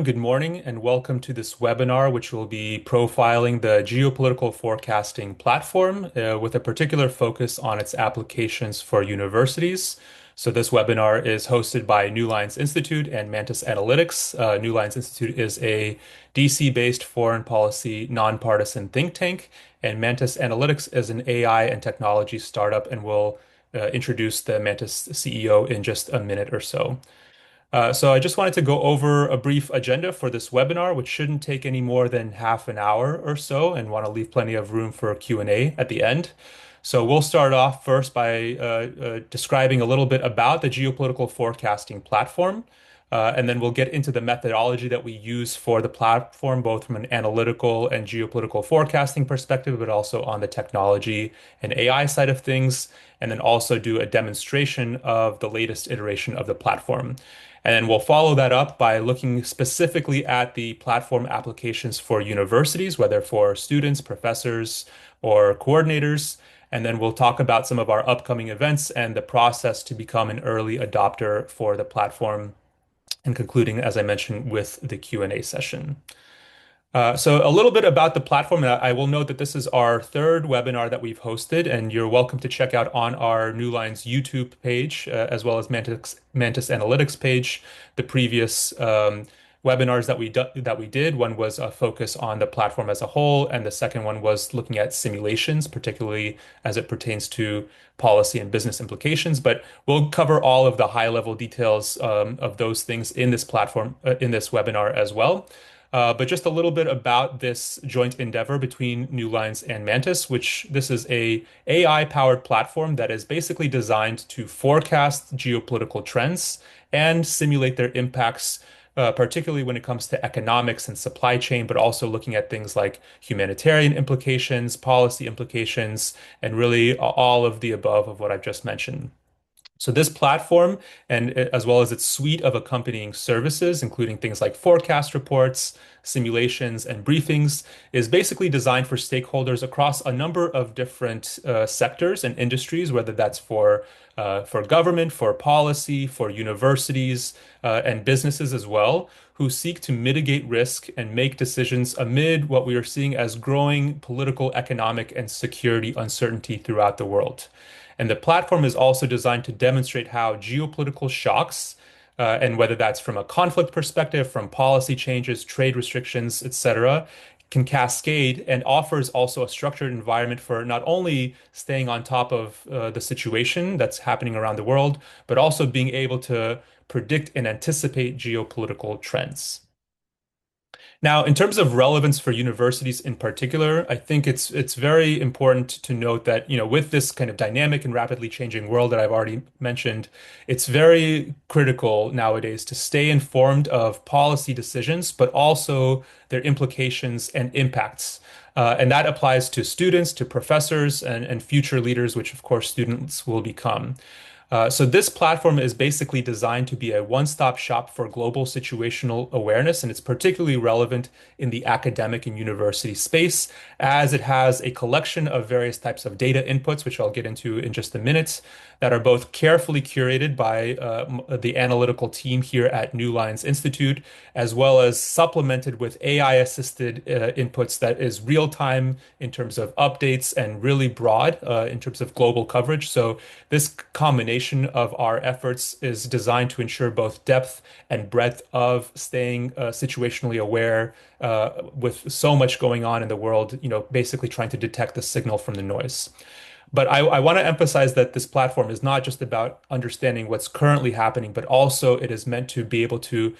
Good morning, and welcome to this webinar, which will be profiling the geopolitical forecasting platform with a particular focus on its applications for universities. So, this webinar is hosted by New Lines Institute and Mantis Analytics. New Lines Institute is a DC-based foreign policy nonpartisan think tank, and Mantis Analytics is an AI and technology startup, and we'll introduce the Mantis CEO in just a minute or so. So I just wanted to go over a brief agenda for this webinar, which shouldn't take any more than half an hour or so, and want to leave plenty of room for Q&A at the end. So we'll start off first by describing a little bit about the geopolitical forecasting platform, and then we'll get into the methodology that we use for the platform, both from an analytical and geopolitical forecasting perspective, but also on the technology and AI side of things, and then also do a demonstration of the latest iteration of the platform. And then we'll follow that up by looking specifically at the platform applications for universities, whether for students, professors, or coordinators. And then we'll talk about some of our upcoming events and the process to become an early adopter for the platform, and concluding, as I mentioned, with the Q&A session. So a little bit about the platform. I will note that this is our third webinar that we've hosted, and you're welcome to check out on our New Lines YouTube page, as well as Mantis Analytics page, the previous webinars that we did. One was a focus on the platform as a whole, and the second one was looking at simulations, particularly as it pertains to policy and business implications. But we'll cover all of the high-level details of those things in this platform, in this webinar as well. But just a little bit about this joint endeavor between New Lines and Mantis, which this is a AI-powered platform that is basically designed to forecast geopolitical trends and simulate their impacts, particularly when it comes to economics and supply chain, but also looking at things like humanitarian implications, policy implications, and really all of the above of what I've just mentioned. So this platform, and as well as its suite of accompanying services, including things like forecast reports, simulations, and briefings, is basically designed for stakeholders across a number of different sectors and industries, whether that's for government, for policy, for universities, and businesses as well, who seek to mitigate risk and make decisions amid what we are seeing as growing political, economic, and security uncertainty throughout the world. And the platform is also designed to demonstrate how geopolitical shocks, and whether that's from a conflict perspective, from policy changes, trade restrictions, etc., can cascade, and offers also a structured environment for not only staying on top of the situation that's happening around the world, but also being able to predict and anticipate geopolitical trends. Now, in terms of relevance for universities in particular, I think it's very important to note that, with this kind of dynamic and rapidly changing world that I've already mentioned, it's very critical nowadays to stay informed of policy decisions, but also their implications and impacts. And that applies to students, to professors, and future leaders, which of course students will become. So this platform is basically designed to be a one-stop shop for global situational awareness, and it's particularly relevant in the academic and university space, as it has a collection of various types of data inputs, which I'll get into in just a minute, that are both carefully curated by the analytical team here at New Lines Institute, as well as supplemented with AI-assisted inputs that is real-time in terms of updates and really broad in terms of global coverage. So this combination of our efforts is designed to ensure both depth and breadth of staying situationally aware with so much going on in the world, basically trying to detect the signal from the noise. But I want to emphasize that this platform is not just about understanding what's currently happening, but also it is meant to be able to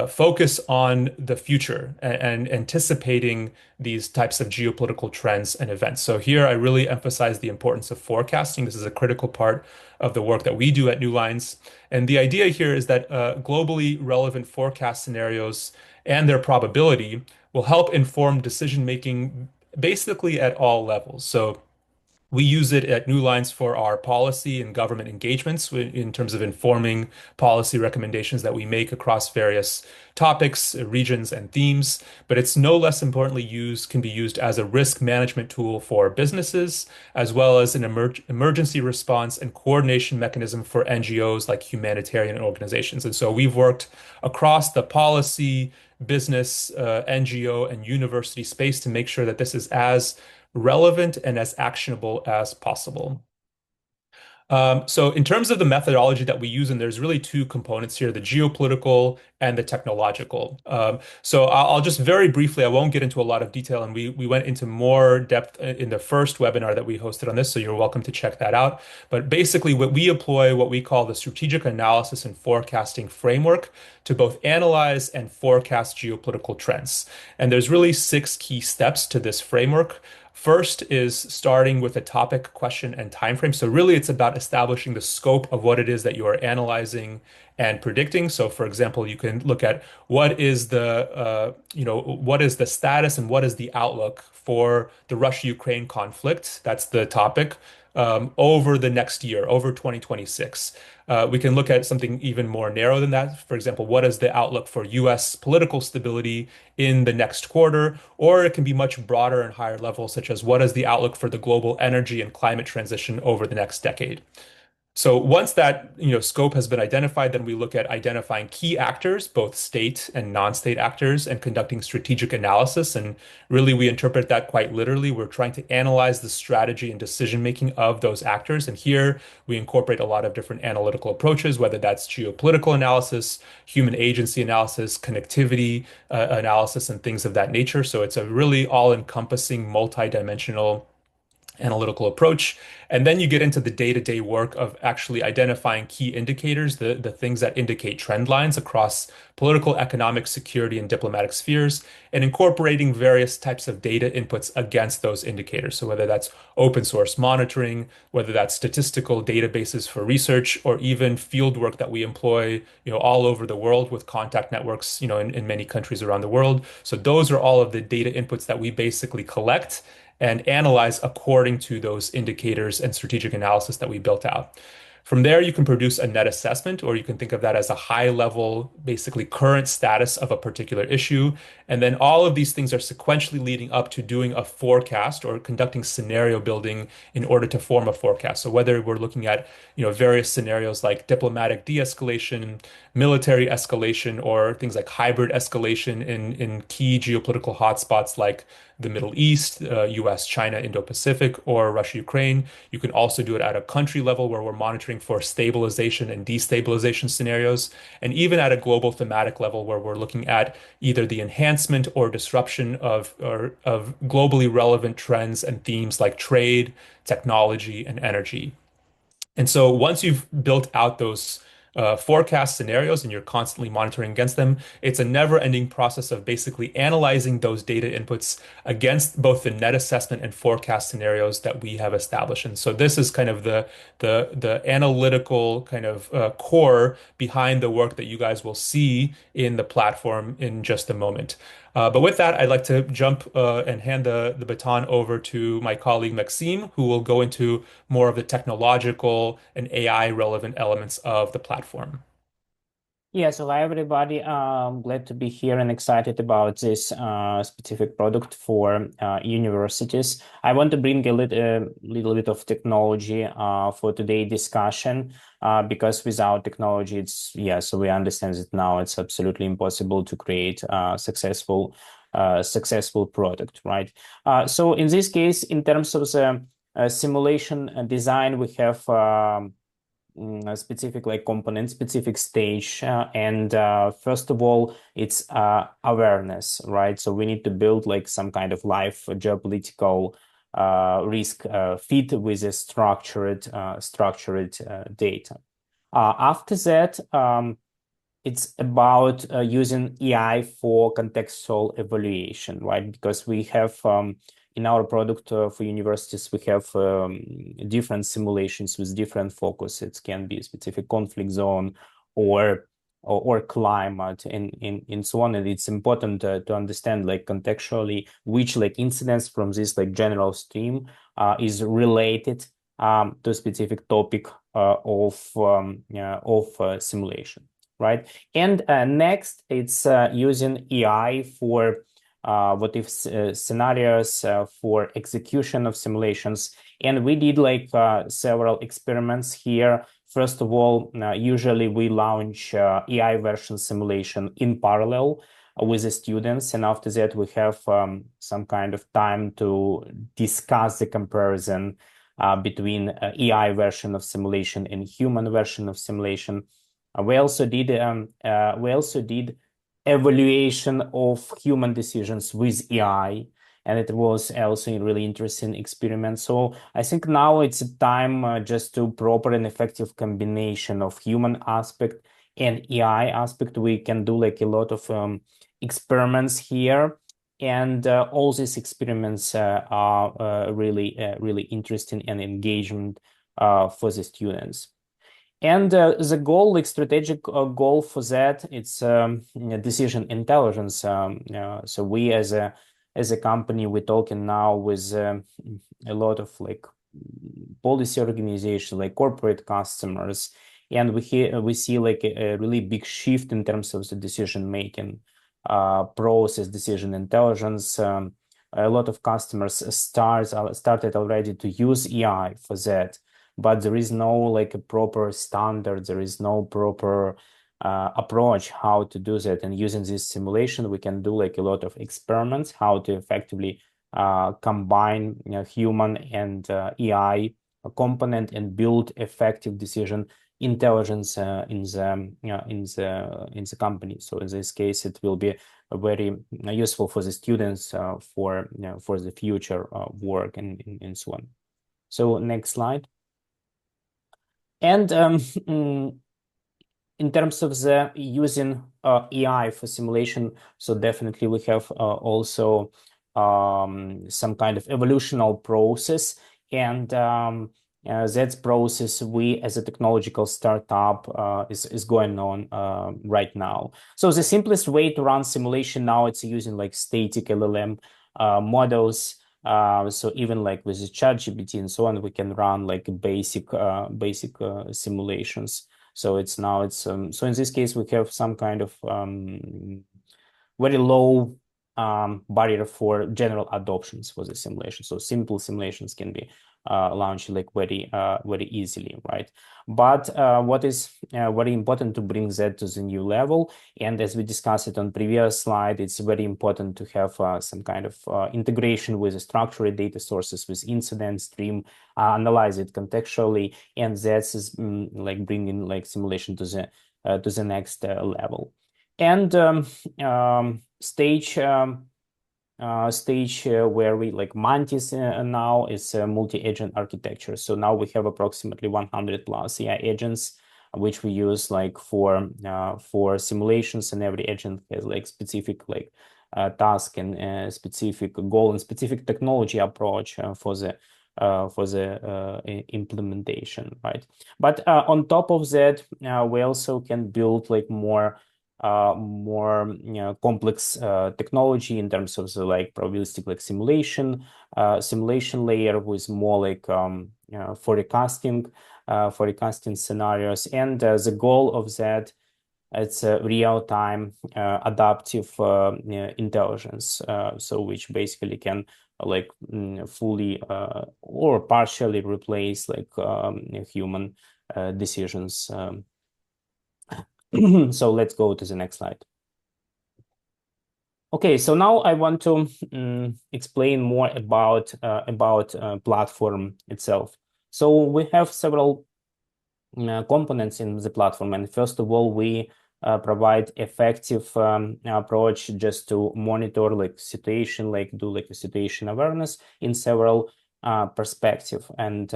focus on the future and anticipating these types of geopolitical trends and events. So here I really emphasize the importance of forecasting. This is a critical part of the work that we do at New Lines. And the idea here is that globally relevant forecast scenarios and their probability will help inform decision making basically at all levels. So we use it at New Lines for our policy and government engagements in terms of informing policy recommendations that we make across various topics, regions, and themes. But it's no less importantly can be used as a risk management tool for businesses, as well as an emergency response and coordination mechanism for NGOs like humanitarian organizations. And so we've worked across the policy, business, NGO, and university space to make sure that this is as relevant and as actionable as possible. So in terms of the methodology that we use, and there's really two components here, the geopolitical and the technological. So I'll just very briefly, I won't get into a lot of detail, and we went into more depth in the first webinar that we hosted on this, so you're welcome to check that out. But basically, what we employ, what we call the strategic analysis and forecasting framework to both analyze and forecast geopolitical trends. And there's really six key steps to this framework. First is starting with a topic, question, and time frame. So really it's about establishing the scope of what it is that you are analyzing and predicting. So for example, you can look at what is what is the status and what is the outlook for the Russia-Ukraine conflict. That's the topic. Over the next year, over 2026. We can look at something even more narrow than that. For example, what is the outlook for US political stability in the next quarter? Or it can be much broader and higher level, such as what is the outlook for the global energy and climate transition over the next decade? So once that, scope has been identified, then we look at identifying key actors, both state and non-state actors, and conducting strategic analysis. And really, we interpret that quite literally. We're trying to analyze the strategy and decision making of those actors. And here we incorporate a lot of different analytical approaches, whether that's geopolitical analysis, human agency analysis, connectivity analysis, and things of that nature. So it's a really all-encompassing, multi-dimensional analytical approach. And then you get into the day-to-day work of actually identifying key indicators, the things that indicate trend lines across political, economic, security, and diplomatic spheres, and incorporating various types of data inputs against those indicators. So whether that's open source monitoring, whether that's statistical databases for research, or even field work that we employ, all over the world with contact networks, in many countries around the world. So those are all of the data inputs that we basically collect and analyze according to those indicators and strategic analysis that we built out. From there, you can produce a net assessment, or you can think of that as a high level, basically current status of a particular issue. And then all of these things are sequentially leading up to doing a forecast or conducting scenario building in order to form a forecast. So whether we're looking at, various scenarios like diplomatic de-escalation, military escalation, or things like hybrid escalation in key geopolitical hotspots like the Middle East, US, China, Indo-Pacific, or Russia, Ukraine. You can also do it at a country level where we're monitoring for stabilization and destabilization scenarios, and even at a global thematic level where we're looking at either the enhancement or disruption of globally relevant trends and themes like trade, technology, and energy. And so once you've built out those forecast scenarios and you're constantly monitoring against them, it's a never-ending process of basically analyzing those data inputs against both the net assessment and forecast scenarios that we have established. And so this is kind of the analytical kind of core behind the work that you guys will see in the platform in just a moment. But with that, I'd like to jump and hand the baton over to my colleague Maxime, who will go into more of the technological and AI relevant elements of the platform. Yeah, so hi everybody. Glad to be here and excited about this specific product for universities. I want to bring a little bit of technology for today's discussion because without technology, so we understand that now it's absolutely impossible to create a successful product, right? So in this case, in terms of the simulation design, we have a specific component, specific stage, and first of all, it's awareness, right? So we need to build some kind of live geopolitical risk feed with a structured data. After that, it's about using AI for contextual evaluation, right? Because we have in our product for universities, we have different simulations with different focus. It can be a specific conflict zone or climate and so on. And it's important to understand contextually which incidents from this general stream is related to a specific topic of simulation, right? And next, it's using AI for what if scenarios for execution of simulations. And we did several experiments here. First of all, usually we launch AI version simulation in parallel with the students, and after that we have some kind of time to discuss the comparison between AI version of simulation and human version of simulation. We also did evaluation of human decisions with AI, and it was also a really interesting experiment. So I think now it's a time just to proper and effective combination of human aspect and AI aspect. We can do like a lot of experiments here, and all these experiments are really interesting and engagement for the students. And the goal, like strategic goal for that, it's decision intelligence. So we as a company, we're talking now with a lot of like policy organization, like corporate customers, and we see like a really big shift in terms of the decision making process, decision intelligence. A lot of customers started already to use AI for that, but there is no like a proper standard. There is no proper approach how to do that. And using this simulation, we can do like a lot of experiments how to effectively combine human and AI component and build effective decision intelligence in the company. So in this case, it will be very useful for the students for the future work and so on. So next slide. And in terms of the using AI for simulation, so definitely we have also some kind of evolutional process, and that process we as a technological startup is going on right now. So the simplest way to run simulation now, it's using like static LLM models. So even like with the ChatGPT and so on, we can run like basic simulations. So so in this case we have some kind of very low barrier for general adoptions for the simulation. So simple simulations can be launched like very easily, right? But what is very important to bring that to the new level, and as we discussed it on previous slide, it's very important to have some kind of integration with the structured data sources, with incident stream, analyze it contextually, and that's like bringing like simulation to the next level. And stage where we like Mantis now is a multi-agent architecture. So now we have approximately 100 plus AI agents, which we use like for simulations, and every agent has like specific like task and specific goal and specific technology approach for the implementation, right? But on top of that, we also can build like more complex technology in terms of the like probabilistic like simulation layer with more like forecasting scenarios, and the goal of that, it's a real-time adaptive intelligence, so which basically can like fully or partially replace like human decisions. So let's go to the next slide. Okay, so now I want to explain more about platform itself. So we have several components in the platform, and first of all, we provide effective approach just to monitor like situation, like do like a situation awareness in several perspective, and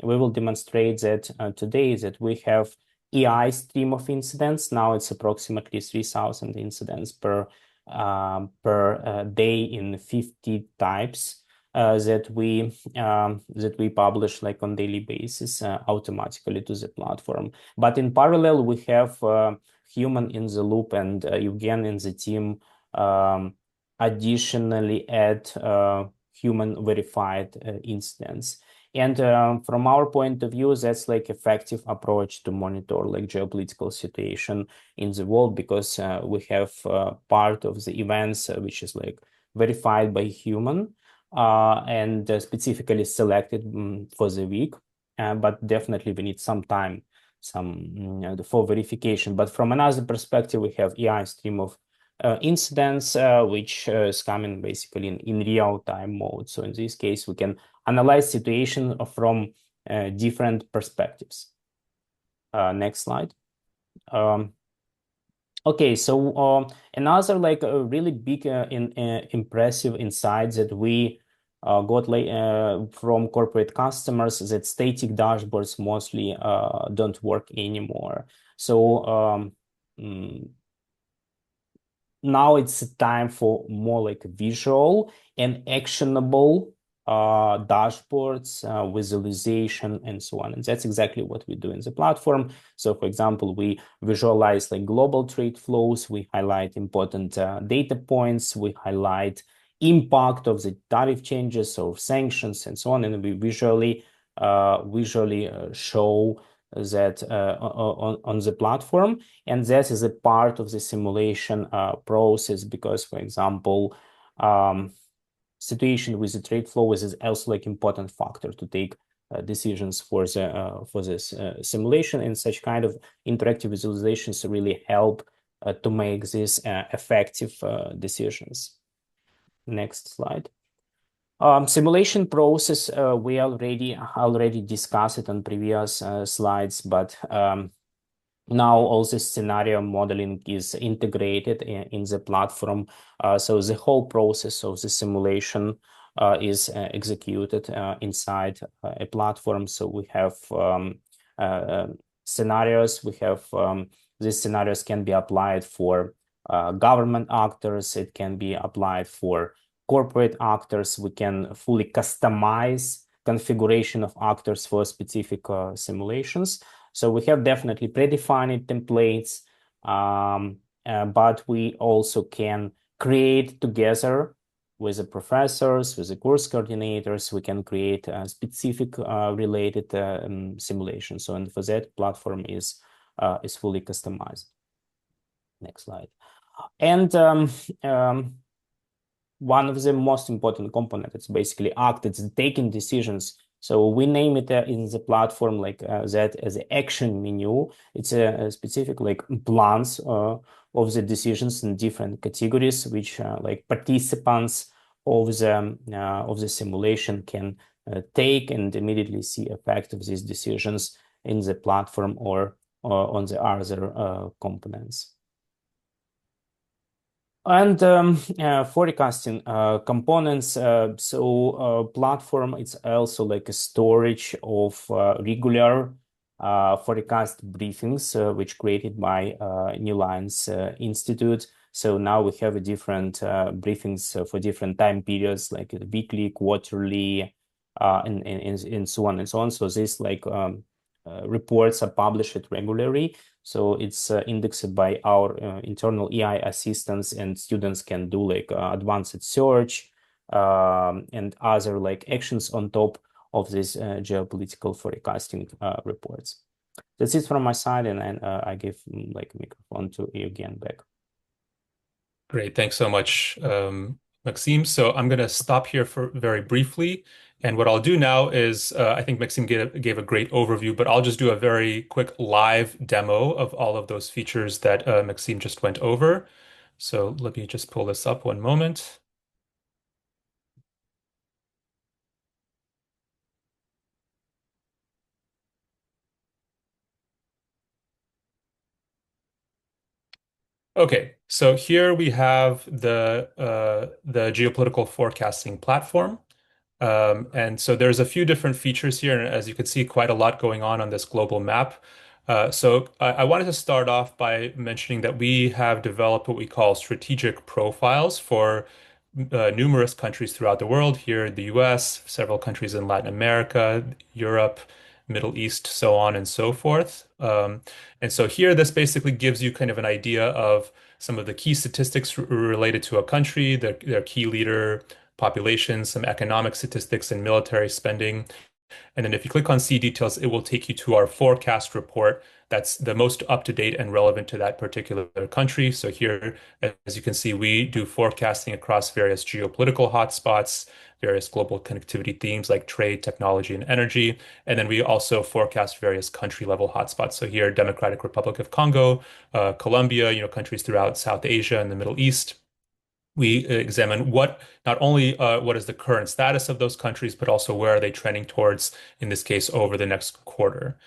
we will demonstrate that today that we have AI stream of incidents. Now it's approximately 3,000 incidents per day in 50 types that we publish like on daily basis automatically to the platform. But in parallel, we have human in the loop, and Evgen in the team additionally add human verified incidents. And from our point of view, that's like effective approach to monitor like geopolitical situation in the world, because we have part of the events which is like verified by human and specifically selected for the week. But definitely we need some time for verification. But from another perspective, we have AI stream of incidents, which is coming basically in real-time mode. So in this case, we can analyze situation from different perspectives. Next slide. Um, Okay, so another like a really big impressive insight that we got from corporate customers is that static dashboards mostly don't work anymore. So mm, now it's time for more like visual and actionable dashboards, visualization, and so on. And that's exactly what we do in the platform. So, for example, we visualize like global trade flows, we highlight important data points, we highlight impact of the tariff changes or sanctions and so on, and we visually show that on the platform. And that is a part of the simulation process because, for example, situation with the trade flow is also like important factor to take decisions for this simulation. And such kind of interactive visualizations really help to make these effective decisions. Next slide. Simulation process, we already discussed it on previous slides, but now all this scenario modeling is integrated in the platform. So the whole process of the simulation is executed inside a platform. So we have scenarios. These scenarios can be applied for government actors. It can be applied for corporate actors. We can fully customize configuration of actors for specific simulations. So we have definitely predefined templates, but we also can create together with the professors, with the course coordinators, we can create a specific related simulation. So, and for that, platform is fully customized. Next slide. And one of the most important components, it's basically act, it's taking decisions. So we name it in the platform like that as an action menu. It's a specific like plans of the decisions in different categories, which like participants of the simulation can take and immediately see effect of these decisions in the platform or on the other components. And forecasting components. So platform, it's also like a storage of regular forecast briefings, which created by New Lines Institute. So now we have a different briefings for different time periods, like weekly, quarterly, and so on and so on. So this like reports are published regularly. So it's indexed by our internal AI assistants, and students can do like advanced search and other like actions on top of this geopolitical forecasting reports. That's it from my side, and I give like microphone to you again back. Great. Thanks so much, Maxime. So I'm going to stop here for very briefly. And what I'll do now is, I think Maxime gave a great overview, but I'll just do a very quick live demo of all of those features that Maxime just went over. So let me just pull this up one moment. Okay, so here we have the geopolitical forecasting platform. And so there's a few different features here, and as you can see, quite a lot going on this global map. So I wanted to start off by mentioning that we have developed what we call strategic profiles for numerous countries throughout the world, here in the US, several countries in Latin America, Europe, Middle East, so on and so forth. And so here, this basically gives you kind of an idea of some of the key statistics related to a country, their key leader, population, some economic statistics and military spending. And then if you click on see details, it will take you to our forecast report that's the most up to date and relevant to that particular country. So here, as you can see, we do forecasting across various geopolitical hotspots, various global connectivity themes like trade, technology, and energy. And then we also forecast various country level hotspots. So here, Democratic Republic of Congo, Colombia, countries throughout South Asia and the Middle East. We examine not only what is the current status of those countries, but also where are they trending towards, in this case, over the next quarter.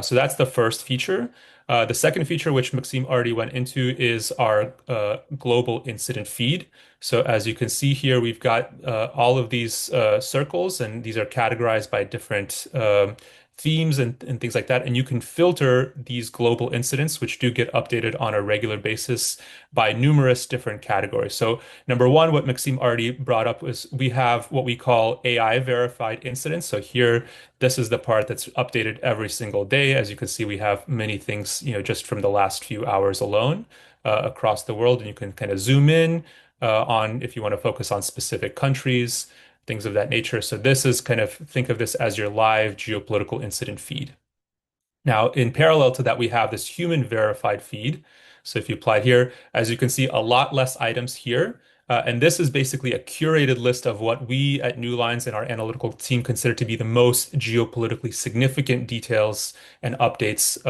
So that's the first feature. The second feature, which Maxime already went into, is our global incident feed. So as you can see here, we've got all of these circles, and these are categorized by different themes and things like that. And you can filter these global incidents, which do get updated on a regular basis by numerous different categories. So number one, what Maxime already brought up was we have what we call AI verified incidents. So here, this is the part that's updated every single day. As you can see, we have many things, just from the last few hours alone across the world, and you can kind of zoom in on if you want to focus on specific countries, things of that nature. So this is kind of think of this as your live geopolitical incident feed. Now, in parallel to that, we have this human verified feed. So if you apply here, as you can see, a lot less items here. And this is basically a curated list of what we at New Lines and our analytical team consider to be the most geopolitically significant details and updates,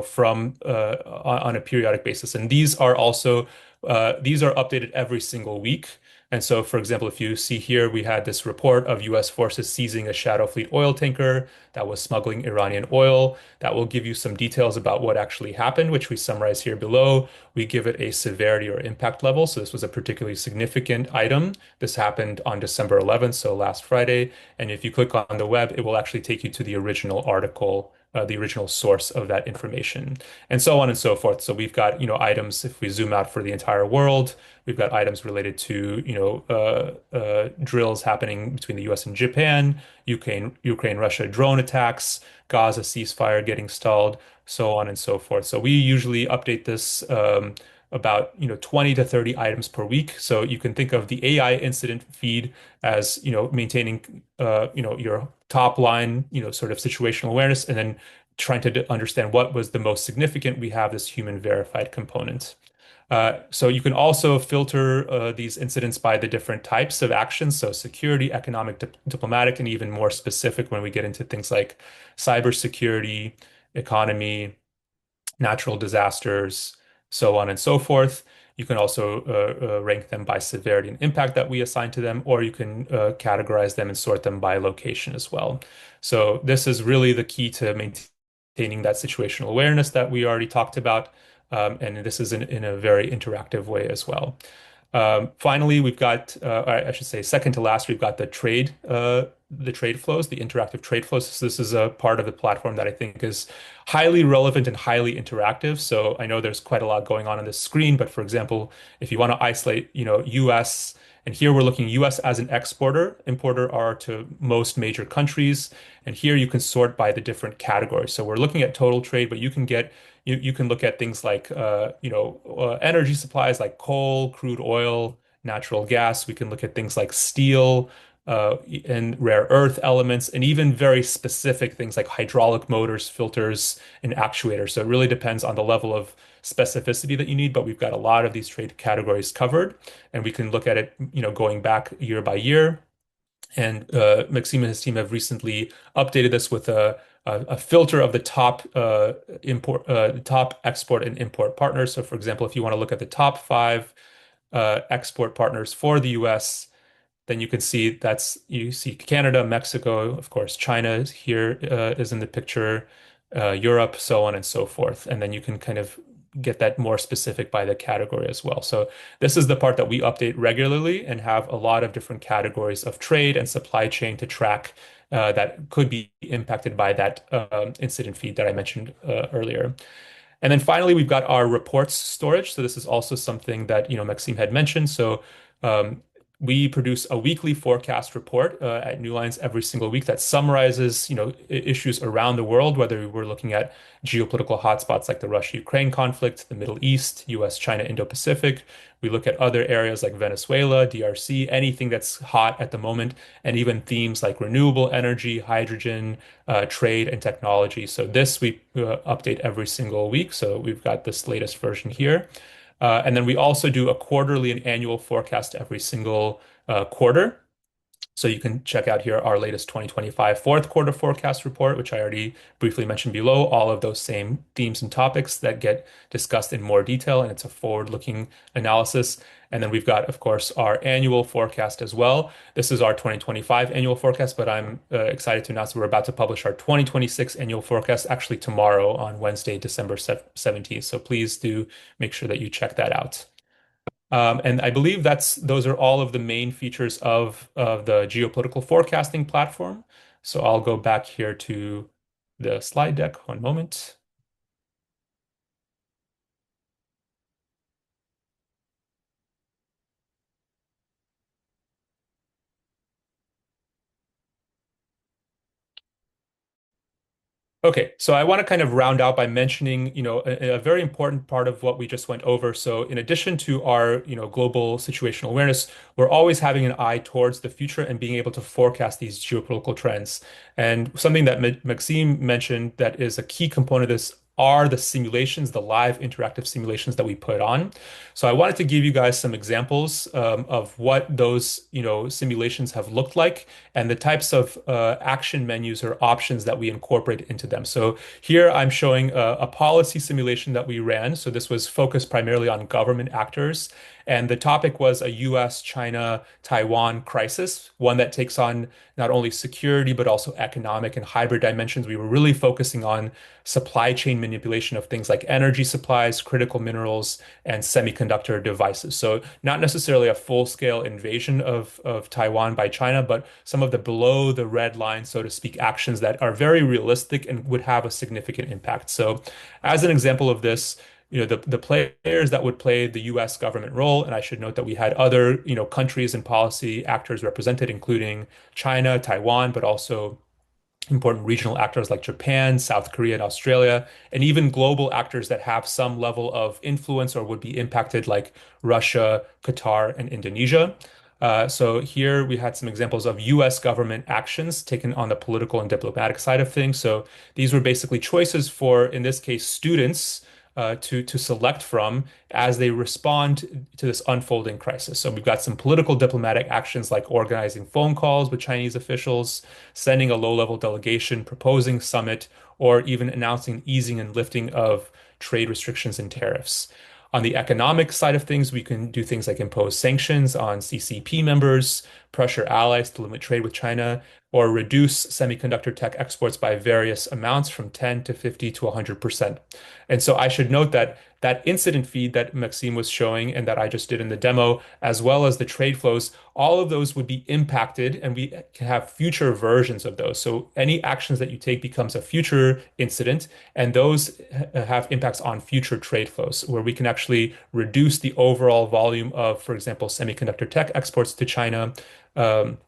from on a periodic basis. And these are updated every single week. And so, for example, if you see here, we had this report of U.S. forces seizing a shadow fleet oil tanker that was smuggling Iranian oil. That will give you some details about what actually happened, which we summarize here below. We give it a severity or impact level. So this was a particularly significant item. This happened on December 11th, so last Friday. And if you click on the web, it will actually take you to the original article, the original source of that information, and so on and so forth. So we've got, items, if we zoom out for the entire world, we've got items related to, drills happening between the US and Japan, Russia drone attacks, Gaza ceasefire getting stalled, so on and so forth. So we usually update this about 20 to 30 items per week. So you can think of the AI incident feed as maintaining your top line sort of situational awareness, and then trying to understand what was the most significant. We have this human verified component. So you can also filter these incidents by the different types of actions. So security, economic, diplomatic, and even more specific when we get into things like cybersecurity, economy, natural disasters, so on and so forth. You can also rank them by severity and impact that we assign to them, or you can categorize them and sort them by location as well. So this is really the key to maintaining that situational awareness that we already talked about. And this is in a very interactive way as well. Finally, we've got, I should say, second to last, we've got the trade flows, the interactive trade flows. So this is a part of the platform that I think is highly relevant and highly interactive. So I know there's quite a lot going on this screen, but for example, if you want to isolate, US, and here we're looking US as an exporter, importer are to most major countries, and here you can sort by the different categories. So we're looking at total trade, but you can look at things like energy supplies like coal, crude oil, natural gas. We can look at things like steel and rare earth elements, and even very specific things like hydraulic motors, filters, and actuators. So it really depends on the level of specificity that you need, but we've got a lot of these trade categories covered, and we can look at it, going back year by year. And Maxime and his team have recently updated this with a filter of the top export and import partners. So, for example, if you want to look at the top five export partners for the U.S., then you can see you see Canada, Mexico, of course, China is here, is in the picture, Europe, so on and so forth. And then you can kind of get that more specific by the category as well. So this is the part that we update regularly and have a lot of different categories of trade and supply chain to track that could be impacted by that incident feed that I mentioned earlier. And then finally, we've got our reports storage. So this is also something that, Maxime had mentioned. So we produce a weekly forecast report at New Lines every single week that summarizes, issues around the world, whether we're looking at geopolitical hotspots like the Russia-Ukraine conflict, the Middle East, US, China, Indo-Pacific. We look at other areas like Venezuela, DRC, anything that's hot at the moment, and even themes like renewable energy, hydrogen, trade, and technology. So this we update every single week. So we've got this latest version here. And then we also do a quarterly and annual forecast every single quarter. So you can check out here our latest 2025 fourth quarter forecast report, which I already briefly mentioned below, all of those same themes and topics that get discussed in more detail, and it's a forward-looking analysis. And then we've got, of course, our annual forecast as well. This is our 2025 annual forecast, but I'm excited to announce that we're about to publish our 2026 annual forecast actually tomorrow on Wednesday, December 17th. So please do make sure that you check that out. And I believe those are all of the main features of the geopolitical forecasting platform. So I'll go back here to the slide deck. One moment. Okay, so I want to kind of round out by mentioning, a very important part of what we just went over. So in addition to our, global situational awareness, we're always having an eye towards the future and being able to forecast these geopolitical trends. And something that Maxime mentioned that is a key component of this are the simulations, the live interactive simulations that we put on. So I wanted to give you guys some examples of what those, simulations have looked like and the types of action menus or options that we incorporate into them. So here I'm showing a policy simulation that we ran. So this was focused primarily on government actors. And the topic was a US, China, Taiwan crisis, one that takes on not only security, but also economic and hybrid dimensions. We were really focusing on supply chain manipulation of things like energy supplies, critical minerals, and semiconductor devices. So not necessarily a full-scale invasion of Taiwan by China, but some of the below the red line, so to speak, actions that are very realistic and would have a significant impact. So as an example of this, the players that would play the US government role, and I should note that we had other, countries and policy actors represented, including China, Taiwan, but also important regional actors like Japan, South Korea, and Australia, and even global actors that have some level of influence or would be impacted, like Russia, Qatar, and Indonesia. So here we had some examples of US government actions taken on the political and diplomatic side of things. So these were basically choices for, in this case, students to select from as they respond to this unfolding crisis. So we've got some political diplomatic actions like organizing phone calls with Chinese officials, sending a low-level delegation, proposing summit, or even announcing easing and lifting of trade restrictions and tariffs. On the economic side of things, we can do things like impose sanctions on CCP members, pressure allies to limit trade with China, or reduce semiconductor tech exports by various amounts from 10 to 50 to 100%. And so I should note that that incident feed that Maxime was showing and that I just did in the demo, as well as the trade flows, all of those would be impacted and we can have future versions of those. So any actions that you take becomes a future incident, and those have impacts on future trade flows, where we can actually reduce the overall volume of, for example, semiconductor tech exports to China. Um,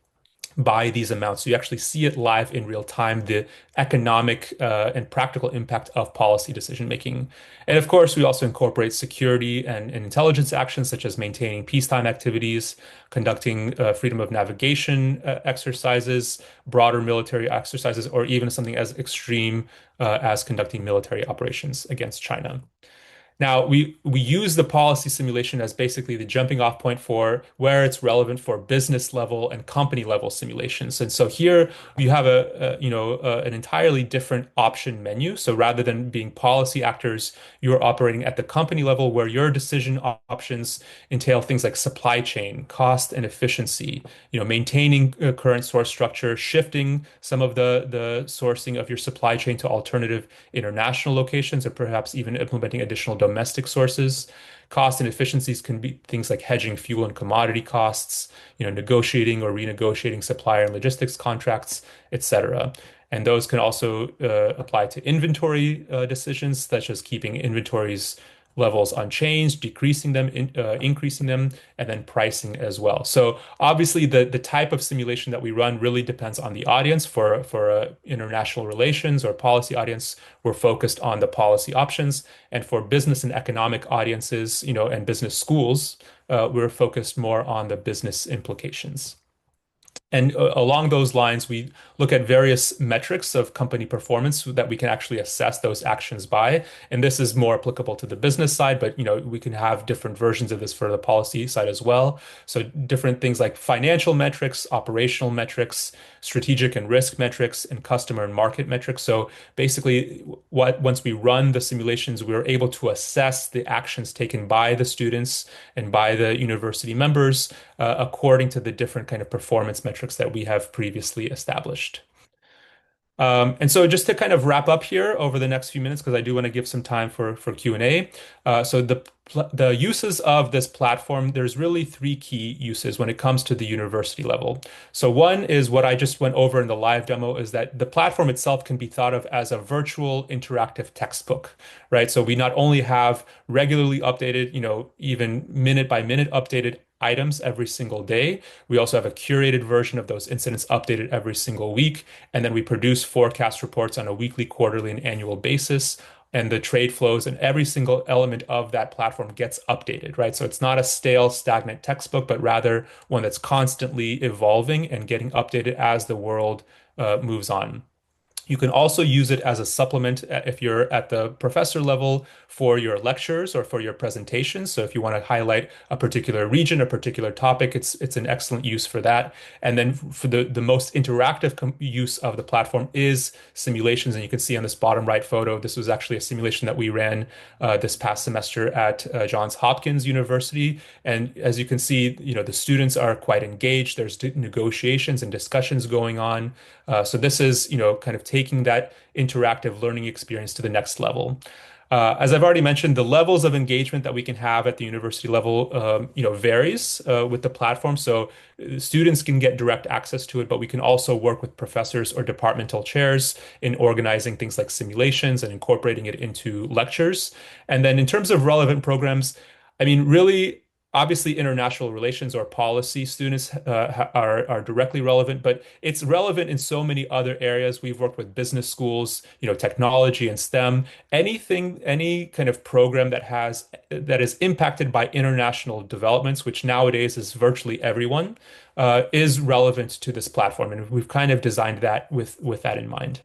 by these amounts. So you actually see it live in real time, the economic and practical impact of policy decision making. And of course, we also incorporate security and intelligence actions such as maintaining peacetime activities, conducting freedom of navigation exercises, broader military exercises, or even something as extreme as conducting military operations against China. Now, we use the policy simulation as basically the jumping off point for where it's relevant for business level and company level simulations. And so here you have an entirely different option menu. So rather than being policy actors, you are operating at the company level where your decision options entail things like supply chain, cost and efficiency, maintaining current source structure, shifting some of the sourcing of your supply chain to alternative international locations, or perhaps even implementing additional domestic sources. Cost and efficiencies can be things like hedging fuel and commodity costs, negotiating or renegotiating supplier and logistics contracts, etc. And those can also apply to inventory decisions, such as keeping inventories levels unchanged, decreasing them, increasing them, and then pricing as well. So obviously, the type of simulation that we run really depends on the audience. For international relations or policy audience, we're focused on the policy options, and for business and economic audiences, and business schools, we're focused more on the business implications. And along those lines, we look at various metrics of company performance that we can actually assess those actions by. And this is more applicable to the business side, but we can have different versions of this for the policy side as well. So different things like financial metrics, operational metrics, strategic and risk metrics, and customer and market metrics. So basically, once we run the simulations, we're able to assess the actions taken by the students and by the university members according to the different kind of performance metrics that we have previously established. And so just to kind of wrap up here over the next few minutes, because I do want to give some time for Q&A. So the uses of this platform, there's really three key uses when it comes to the university level. So one is what I just went over in the live demo, is that the platform itself can be thought of as a virtual interactive textbook, right? So we not only have regularly updated, even minute by minute updated items every single day. We also have a curated version of those incidents updated every single week. And then we produce forecast reports on a weekly, quarterly, and annual basis. And the trade flows and every single element of that platform gets updated, right? So it's not a stale, stagnant textbook, but rather one that's constantly evolving and getting updated as the world moves on. You can also use it as a supplement if you're at the professor level for your lectures or for your presentations. So if you want to highlight a particular region, a particular topic, it's an excellent use for that. And then for the most interactive use of the platform is simulations. And you can see on this bottom right photo, this was actually a simulation that we ran this past semester at Johns Hopkins University. And as you can see, the students are quite engaged. There's negotiations and discussions going on. So this is, kind of taking that interactive learning experience to the next level. As I've already mentioned, the levels of engagement that we can have at the university level, varies with the platform. So students can get direct access to it, but we can also work with professors or departmental chairs in organizing things like simulations and incorporating it into lectures. And then in terms of relevant programs, I mean, really, obviously, international relations or policy students are directly relevant, but it's relevant in so many other areas. We've worked with business schools, technology and STEM. Any kind of program that is impacted by international developments, which nowadays is virtually everyone, is relevant to this platform, and we've kind of designed that with that in mind.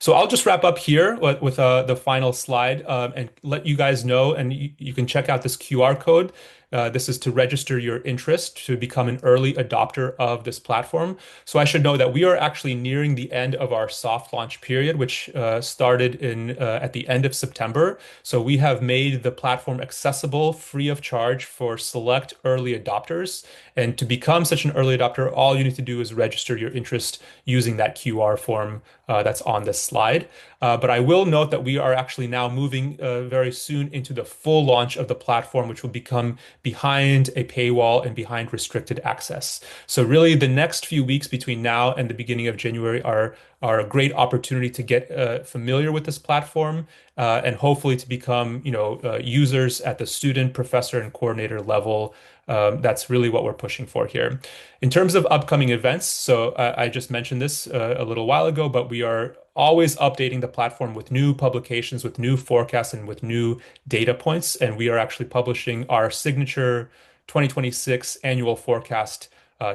So I'll just wrap up here with the final slide and let you guys know, and you can check out this QR code. This is to register your interest to become an early adopter of this platform. So I should know that we are actually nearing the end of our soft launch period, which started at the end of September. So we have made the platform accessible free of charge for select early adopters. And to become such an early adopter, all you need to do is register your interest using that QR form that's on this slide. But I will note that we are actually now moving very soon into the full launch of the platform, which will become behind a paywall and behind restricted access. So really, the next few weeks between now and the beginning of January are a great opportunity to get familiar with this platform and hopefully to become, users at the student, professor, and coordinator level. That's really what we're pushing for here. In terms of upcoming events, so I just mentioned this a little while ago, but we are always updating the platform with new publications, with new forecasts, and with new data points. And we are actually publishing our signature 2026 annual forecast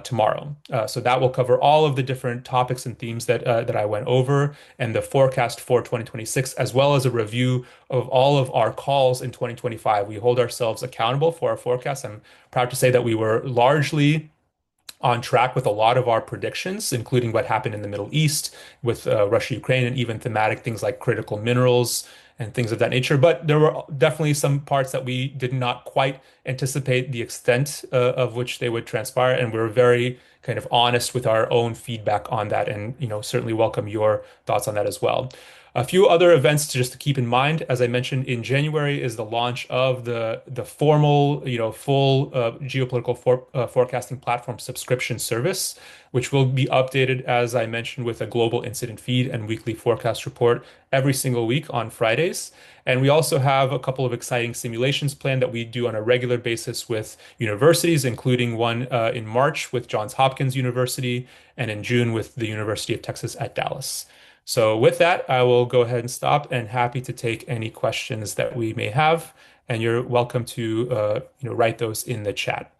tomorrow. So that will cover all of the different topics and themes that I went over and the forecast for 2026, as well as a review of all of our calls in 2025. We hold ourselves accountable for our forecast. I'm proud to say that we were largely on track with a lot of our predictions, including what happened in the Middle East with Russia, Ukraine, and even thematic things like critical minerals and things of that nature. But there were definitely some parts that we did not quite anticipate the extent of which they would transpire, and we were very kind of honest with our own feedback on that, and certainly welcome your thoughts on that as well. A few other events to keep in mind, as I mentioned, in January is the launch of the formal, full forecasting platform subscription service, which will be updated, as I mentioned, with a global incident feed and weekly forecast report every single week on Fridays. And we also have a couple of exciting simulations planned that we do on a regular basis with universities, including one in March with Johns Hopkins University and in June with the University of Texas at Dallas. So with that, I will go ahead and stop and happy to take any questions that we may have. And you're welcome to write those in the chat.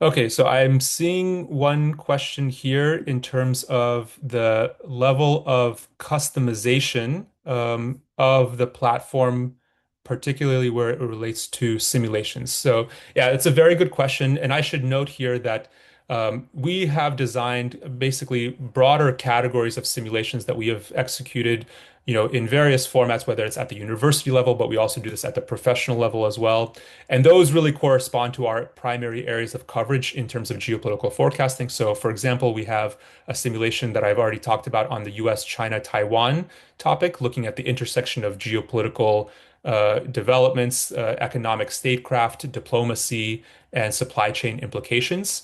Okay, so I'm seeing one question here in terms of the level of customization of the platform, particularly where it relates to simulations. So, yeah, it's a very good question. And I should note here that we have designed basically broader categories of simulations that we have executed, in various formats, whether it's at the university level, but we also do this at the professional level as well. And those really correspond to our primary areas of coverage in terms of geopolitical forecasting. So, for example, we have a simulation that I've already talked about on the US, China, Taiwan topic, looking at the intersection of geopolitical developments, economic statecraft, diplomacy, and supply chain implications.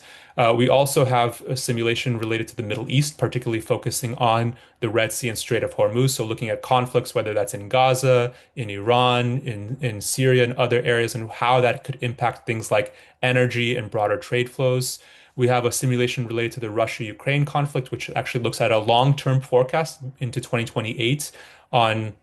We also have a simulation related to the Middle East, particularly focusing on the Red Sea and Strait of Hormuz. So looking at conflicts, whether that's in Gaza, in Iran, in Syria, and other areas, and how that could impact things like energy and broader trade flows. We have a simulation related to the Russia-Ukraine conflict, which actually looks at a long-term forecast into 2028 on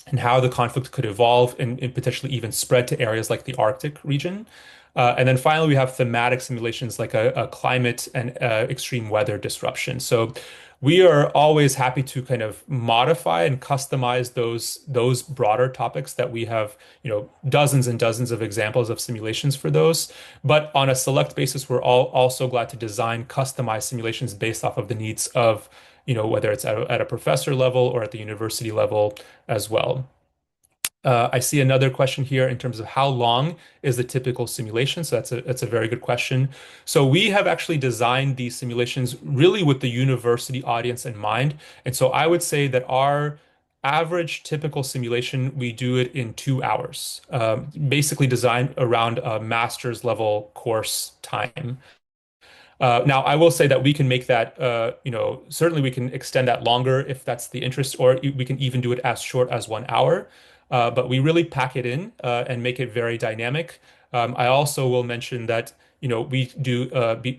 and how the conflict could evolve and potentially even spread to areas like the Arctic region. And then finally, we have thematic simulations like a climate and extreme weather disruption. So we are always happy to kind of modify and customize those broader topics that we have, dozens and dozens of examples of simulations for those. But on a select basis, we're all also glad to design customized simulations based off of the needs of, whether it's at a professor level or at the university level as well. I see another question here in terms of how long is the typical simulation. So that's a very good question. So we have actually designed these simulations really with the university audience in mind. And so I would say that our average typical simulation, we do it in 2 hours, basically designed around a master's level course time. Now, I will say that we can make that, certainly we can extend that longer if that's the interest, or we can even do it as short as 1 hour. But we really pack it in and make it very dynamic. I also will mention that, we do,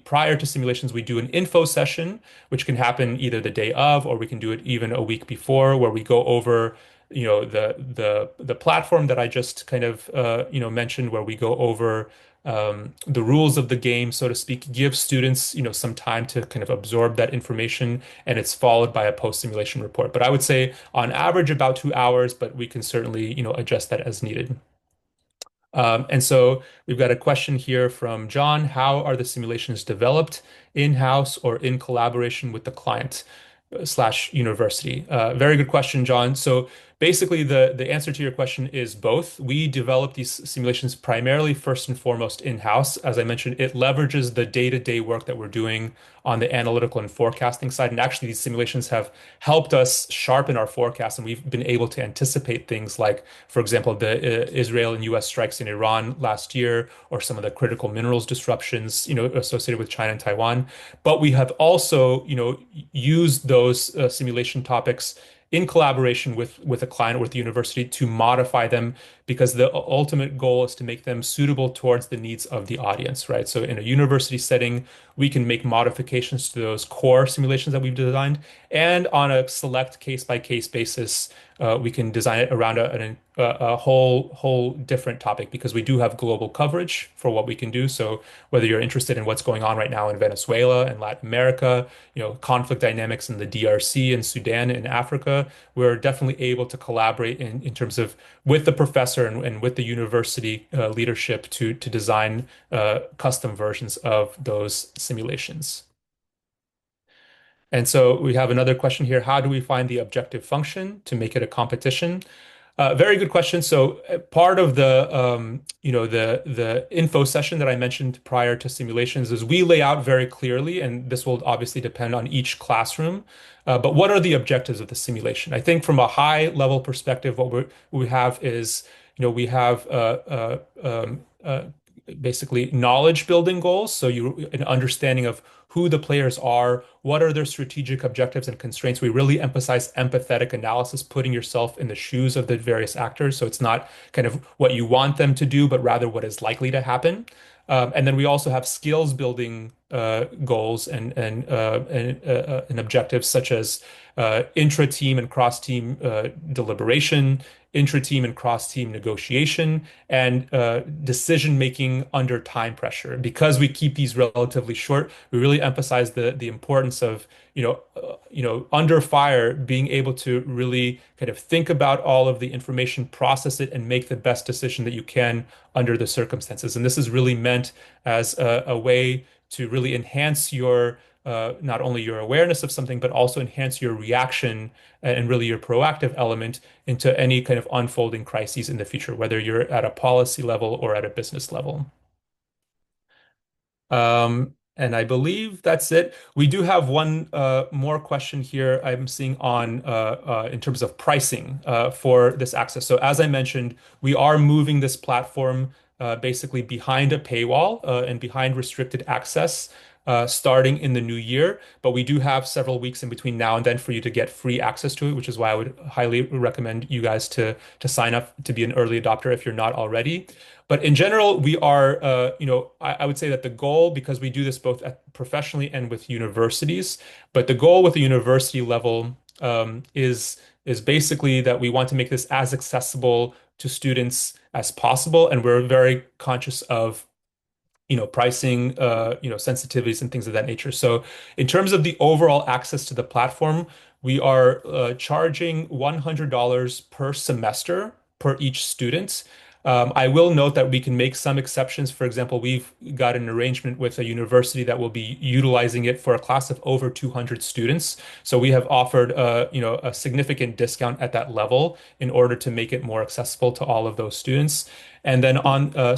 prior to simulations, we do an info session, which can happen either the day of, or we can do it even a week before, where we go over, the platform that I just kind of, mentioned, where we go over the rules of the game, so to speak, give students, some time to kind of absorb that information, and it's followed by a post-simulation report. But I would say on average about 2 hours, but we can certainly, adjust that as needed. And so we've got a question here from John. How are the simulations developed in-house or in collaboration with the client slash university? Very good question, John. So basically, the answer to your question is both. We develop these simulations primarily first and foremost in-house. As I mentioned, it leverages the day-to-day work that we're doing on the analytical and forecasting side. And actually, these simulations have helped us sharpen our forecast, and we've been able to anticipate things like, for example, the Israel and US strikes in Iran last year, or some of the critical minerals disruptions, associated with China and Taiwan. But we have also, used those simulation topics in collaboration with a client or with the university to modify them, because the ultimate goal is to make them suitable towards the needs of the audience, right? So in a university setting, we can make modifications to those core simulations that we've designed, and on a select case by case basis, we can design it around a whole different topic, because we do have global coverage for what we can do. So whether you're interested in what's going on right now in Venezuela and Latin America, conflict dynamics in the DRC and Sudan and Africa, we're definitely able to collaborate in terms of with the professor and with the university leadership to design custom versions of those simulations. And so we have another question here. How do we find the objective function to make it a competition? Very good question. So part of the the info session that I mentioned prior to simulations is we lay out very clearly, and this will obviously depend on each classroom. But what are the objectives of the simulation? I think from a high level perspective, we have is we have basically knowledge building goals. So an understanding of who the players are, what are their strategic objectives and constraints. We really emphasize empathetic analysis, putting yourself in the shoes of the various actors. So it's not kind of what you want them to do, but rather what is likely to happen. And then we also have skills building goals and objectives such as intra-team and cross-team deliberation, intra-team and cross-team negotiation, and decision making under time pressure. Because we keep these relatively short, we really emphasize the importance of under fire being able to really kind of think about all of the information, process it, and make the best decision that you can under the circumstances. And this is really meant as a way to really enhance your not only your awareness of something, but also enhance your reaction and really your proactive element into any kind of unfolding crises in the future, whether you're at a policy level or at a business level. And I believe that's it. We do have one more question here I'm seeing on in terms of pricing for this access. So as I mentioned, we are moving this platform basically behind a paywall and behind restricted access starting in the new year. But we do have several weeks in between now and then for you to get free access to it, which is why I would highly recommend you guys to sign up to be an early adopter if you're not already. But in general, we are, I would say that the goal, because we do this both professionally and with universities, but the goal with the university level is basically that we want to make this as accessible to students as possible, and we're very conscious of pricing, sensitivities and things of that nature. So in terms of the overall access to the platform, we are charging $100 per semester per each student. I will note that we can make some exceptions. For example, we've got an arrangement with a university that will be utilizing it for a class of over 200 students. So we have offered, a significant discount at that level in order to make it more accessible to all of those students. And then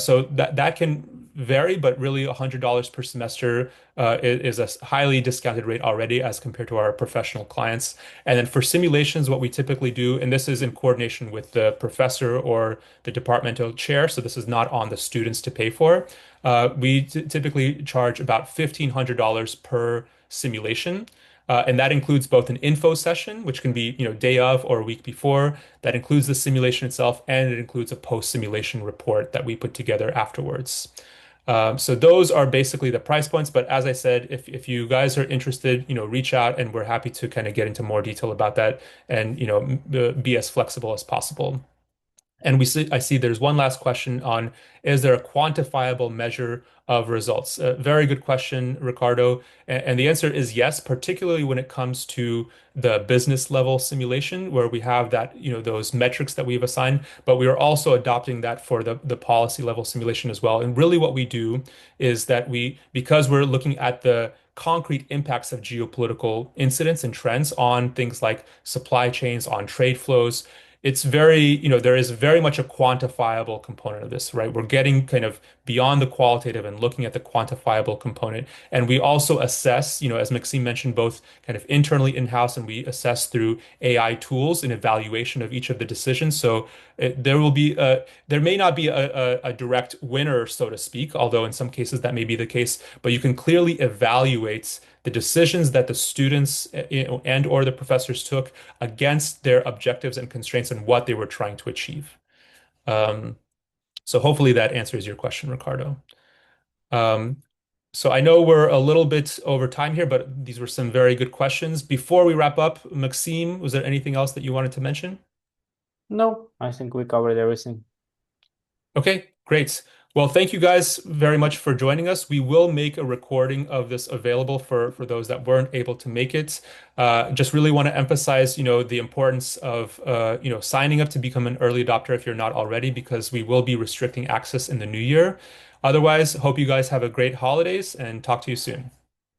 so that can vary, but really $100 per semester is a highly discounted rate already as compared to our professional clients. And then for simulations, what we typically do, and this is in coordination with the professor or the departmental chair, so this is not on the students to pay for. We typically charge about $1,500 per simulation. And that includes both an info session, which can be, day of or a week before. That includes the simulation itself, and it includes a post-simulation report that we put together afterwards. So those are basically the price points. But as I said, if you guys are interested, reach out and we're happy to kind of get into more detail about that and, be as flexible as possible. And I see there's one last question on, is there a quantifiable measure of results? Very good question, Ricardo. And the answer is yes, particularly when it comes to the business level simulation, where we have that, those metrics that we've assigned, but we are also adopting that for the policy level simulation as well. And really what we do is that because we're looking at the concrete impacts of geopolitical incidents and trends on things like supply chains, on trade flows, it's very, there is very much a quantifiable component of this, right? We're getting kind of beyond the qualitative and looking at the quantifiable component. And we also assess, as Maxime mentioned, both kind of internally in-house, and we assess through AI tools in evaluation of each of the decisions. So there may not be a direct winner, so to speak, although in some cases that may be the case, but you can clearly evaluate the decisions that the students and or the professors took against their objectives and constraints and what they were trying to achieve. Um, so hopefully that answers your question, Ricardo. Um, so I know we're a little bit over time here, but these were some very good questions. Before we wrap up, Maxime, was there anything else that you wanted to mention? No, I think we covered everything. Okay, great. Well, thank you guys very much for joining us. We will make a recording of this available for those that weren't able to make it. Just really want to emphasize, the importance of, signing up to become an early adopter if you're not already, because we will be restricting access in the new year. Otherwise, hope you guys have a great holidays and talk to you soon.